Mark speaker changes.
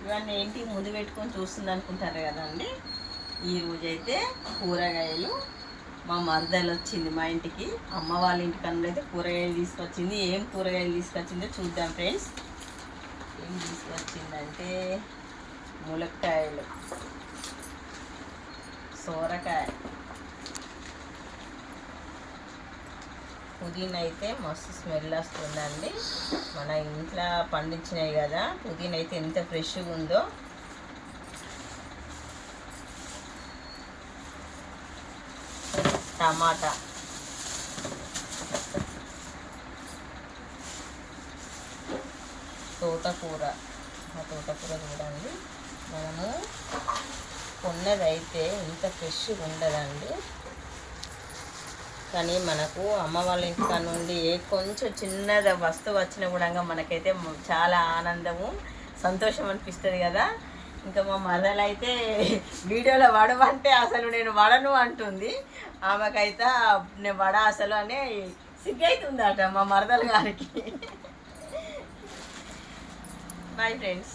Speaker 1: ఇవన్నీ ఏంటి ముందు పెట్టుకొని చూస్తుంది అనుకుంటారు కదండి. ఈరోజైతే కూరగాయలు మా మరదలు వచ్చింది మా ఇంటికి, అమ్మ వాళ్ళ ఇంటికి అయితే కూరగాయలు తీసుకొచ్చింది. ఏం కూరగాయలు తీసుకొచ్చిందో చూద్దాం ఫ్రెండ్స్. ఏం తీసుకొచ్చిందంటే ములక్కాయలు, సోరకాయ, పుదీనా అయితే మస్తు స్మెల్ వస్తుందండి. మన ఇంట్లో పండించినాయి కదా, పుదీనా అయితే ఎంత ఫ్రెష్గా ఉందో. టమాటా, తోటకూర. ఆ తోటకూర చూడండి, మనము కొన్నదైతే ఇంత ఫ్రెష్గా ఉండదండి. కానీ మనకు అమ్మ వాళ్ళ ఇంటికాడ నుండి కొంచెం చిన్నది వస్తువు వచ్చినా కూడా మనకైతే చాలా ఆనందము, సంతోషం అనిపిస్తుంది కదా. ఇంకా మా మరదలు అయితే వీడియోలో వడవంటే అసలు నేను వడను అంటుంది. ఆమెకైతే నేను వడ అసలు అనే సిగ్గైతుందట మా మరదలు గారికి. Bye friends.